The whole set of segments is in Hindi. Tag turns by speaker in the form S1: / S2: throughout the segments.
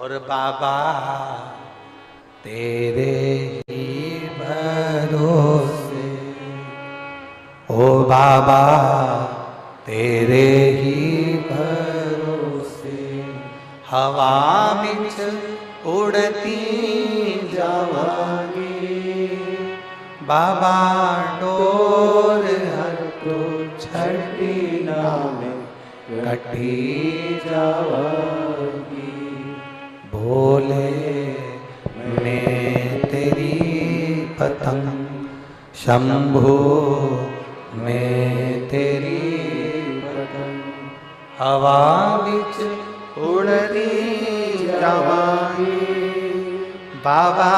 S1: और बाबा तेरे ही भरोसे, ओ बाबा तेरे ही भरोसे, हवा बिच उड़ती जावांगी, बाबा डोर हर तो छठी नाम कटी जावांगी, भोले मैं तेरी पतंग, शंभो मैं तेरी पतंग, हवा बिच उड़ती जावांगी, बाबा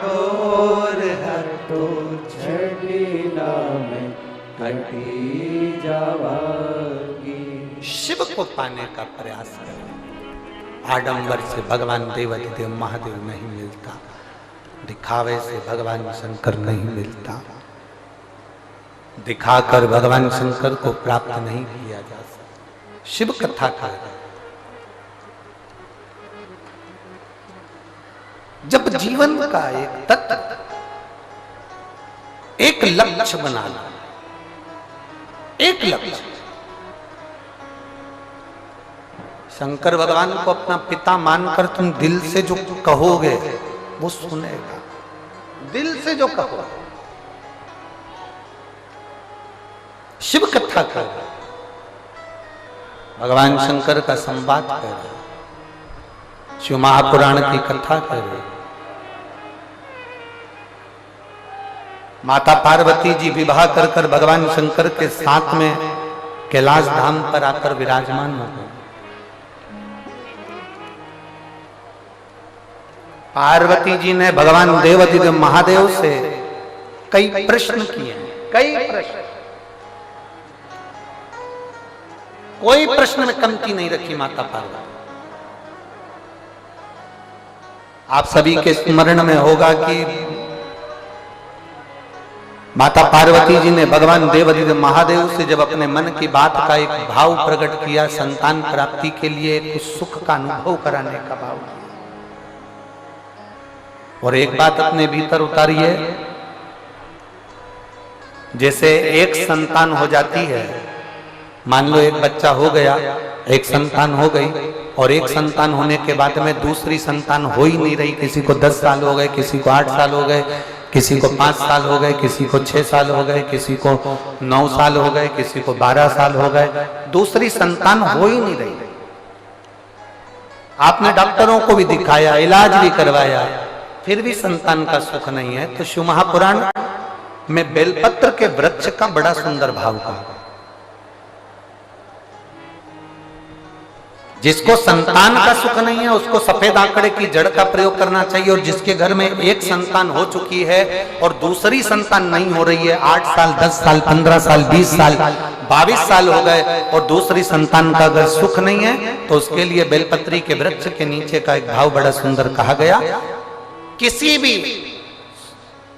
S1: डोर हर तो छठी नाम कटी जावांगी। शिव को पाने का प्रयास करें। आडंबर से भगवान देवाधिदेव महादेव नहीं मिलता, दिखावे से भगवान शंकर नहीं मिलता, दिखाकर भगवान शंकर को प्राप्त नहीं किया जा सकता। शिव कथा का जब जीवन का एक तत्व, एक लक्ष्य बना लो, एक लक्ष्य, शंकर भगवान को अपना पिता मानकर तुम दिल से जो कहोगे वो सुनेगा, दिल से जो कहो। शिव कथा कर, भगवान शंकर का संवाद कर, शिव महापुराण की कथा कर, माता पार्वती जी विवाह कर कर भगवान शंकर के साथ में कैलाश धाम पर आकर विराजमान हो गए। पार्वती जी ने भगवान देवाधिदेव महादेव से कई प्रश्न किए, कई प्रश्न, कोई प्रश्न में कमती नहीं रखी माता पार्वती। आप सभी के स्मरण में होगा कि माता पार्वती जी ने भगवान देवाधिदेव महादेव से जब अपने मन की बात का एक भाव प्रकट किया, संतान प्राप्ति के लिए कुछ सुख का अनुभव कराने का भाव किया, और एक बात अपने भीतर उतारिए, जैसे एक संतान हो जाती है, मान लो एक बच्चा हो गया, एक संतान हो गई, और एक संतान होने के बाद में दूसरी संतान हो ही नहीं रही, किसी को 10 साल हो गए, किसी को 8 साल हो गए, किसी को 5 साल हो गए, किसी को 6 साल हो गए, किसी को 9 साल हो गए, किसी को 12 साल हो गए, दूसरी संतान हो ही नहीं रही। आपने डॉक्टरों को भी दिखाया, इलाज भी करवाया, फिर भी संतान का सुख नहीं है। तो शिव महापुराण में बेलपत्र के वृक्ष का बड़ा सुंदर भाव कहा, जिसको संतान का सुख नहीं है उसको सफेद आंकड़े की जड़ का प्रयोग करना चाहिए, और जिसके घर में एक संतान हो चुकी है और दूसरी संतान नहीं हो रही है, 8 साल 10 साल 15 साल 20 साल 22 साल हो गए और दूसरी संतान का अगर सुख नहीं है, तो उसके लिए बेलपत्री के वृक्ष के नीचे का एक भाव बड़ा सुंदर कहा गया। किसी भी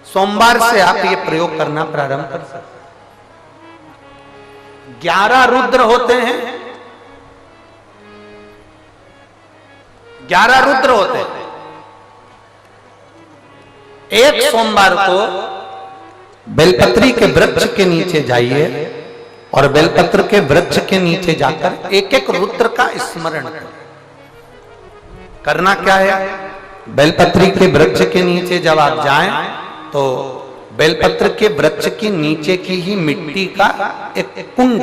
S1: सोमवार से आप ये प्रयोग करना प्रारंभ कर सकते। 11 रुद्र होते हैं, 11 रुद्र होते हैं। एक सोमवार को बेलपत्री के वृक्ष के नीचे जाइए और बेलपत्र के वृक्ष के नीचे जाकर एक एक रुद्र का स्मरण करें। करना क्या है, बेलपत्री के वृक्ष के नीचे जब आप जाएं तो बेलपत्र के वृक्ष के नीचे की ही मिट्टी का एक कुंड,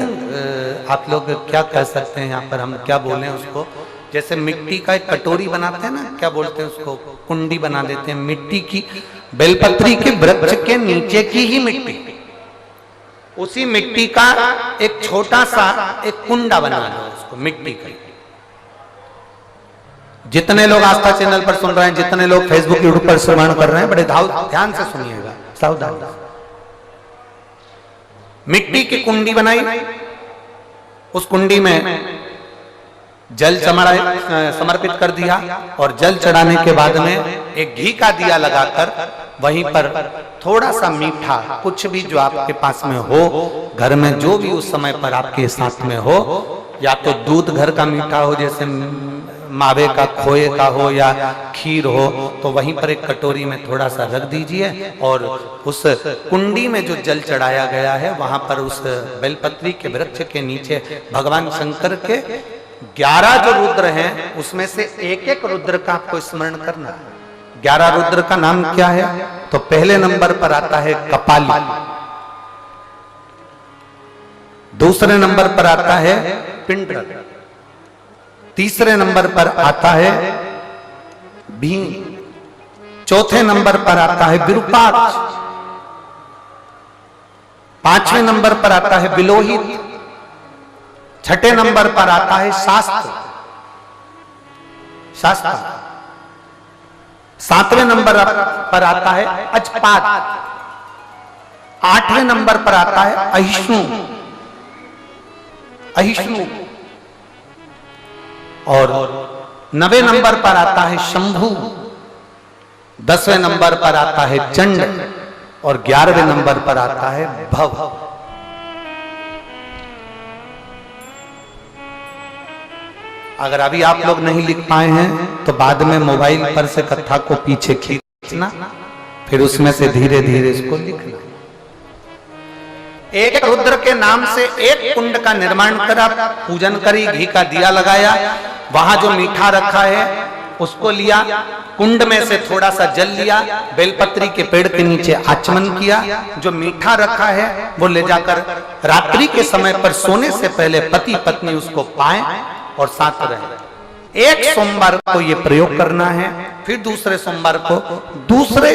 S1: आप लोग क्या कह सकते हैं यहाँ पर, हम क्या बोले उसको, जैसे मिट्टी का एक कटोरी बनाते हैं ना, क्या बोलते हैं उसको, कुंडी बना देते हैं मिट्टी की। बेलपत्री के वृक्ष के नीचे की ही मिट्टी, उसी मिट्टी का एक छोटा सा एक कुंडा बना दो उसको मिट्टी का। जितने लोग आस्था चैनल पर सुन रहे हैं, जितने लोग फेसबुक यूट्यूब पर श्रवण कर रहे हैं, बड़े ध्यान से सुनिएगा, सावधान। मिट्टी की कुंडी बनाई, उस कुंडी में जल समर्पित कर दिया, और जल चढ़ाने के बाद में एक घी का दिया लगाकर वहीं पर थोड़ा सा मीठा, कुछ भी जो आपके पास में हो, घर में जो भी उस समय पर आपके साथ में हो, या तो दूध घर का मीठा हो, जैसे मावे का, खोए का हो या खीर हो, तो वहीं पर एक कटोरी में थोड़ा सा रख दीजिए और उस कुंडी में जो जल चढ़ाया गया है वहां पर उस बेलपत्री के वृक्ष के नीचे भगवान शंकर के 11 जो रुद्र हैं उसमें से एक एक रुद्र का आपको स्मरण करना है। 11 रुद्र का नाम क्या है? तो पहले नंबर पर आता है कपाली, दूसरे नंबर पर आता है पिंडर, तीसरे नंबर पर आता है भीम, चौथे नंबर पर आता है विरूपाक्ष, पांचवें नंबर पर आता है विलोहित, छठे नंबर पर आता है शास्त्र, सातवें नंबर पर आता है अजपात, आठवें नंबर पर आता है अहिष्णु, और 9वें नंबर पर आता है शंभु, 10वें नंबर पर आता है चंड और 11वें नंबर पर आता है भव। अगर अभी आप लोग नहीं लिख पाए हैं तो बाद में मोबाइल पर से कथा को पीछे खींचना, फिर उसमें से धीरे धीरे इसको लिखना। एक रुद्र के नाम से एक कुंड का निर्माण करा, पूजन करी, घी का दिया लगाया, वहां जो मीठा रखा है उसको लिया, कुंड में से थोड़ा सा जल लिया, बेलपत्री के पेड़ के नीचे आचमन किया, जो मीठा रखा है वो ले जाकर रात्रि के समय पर सोने से पहले पति पत्नी उसको पाएं और साथ रहे। एक सोमवार को ये प्रयोग करना है, फिर दूसरे सोमवार को दूसरे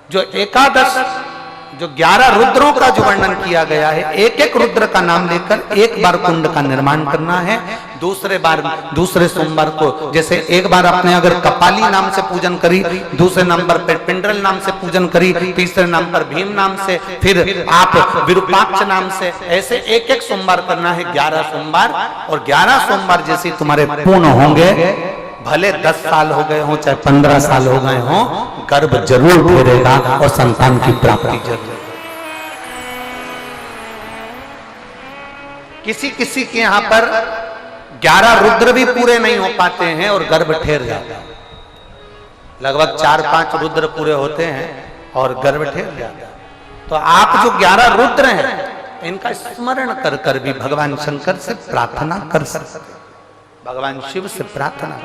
S1: जो एकादश जो 11 रुद्रों का जो वर्णन किया गया है, एक एक रुद्र का नाम लेकर एक बार कुंड का निर्माण करना है। दूसरे सोमवार को जैसे एक बार आपने अगर कपाली नाम से पूजन करी, दूसरे नंबर पर पिंडरल नाम से पूजन करी, तीसरे नाम पर भीम नाम से, फिर आप विरूपाक्ष नाम से, ऐसे एक एक सोमवार करना है। 11 सोमवार, और 11 सोमवार जैसे तुम्हारे पूर्ण होंगे, भले 10 साल हो गए हो चाहे 15 साल हो गए हो, गर्भ जरूर फेरेगा और संतान की प्राप्ति जरूर। किसी किसी के यहां पर 11 रुद्र भी पूरे नहीं हो पाते हैं और गर्भ ठेर जाता है। लगभग 4-5 रुद्र पूरे होते हैं और गर्भ ठेर जाता है। तो आप जो 11 रुद्र हैं इनका स्मरण कर कर भी भगवान शंकर से प्रार्थना कर सकते, भगवान शिव से प्रार्थना।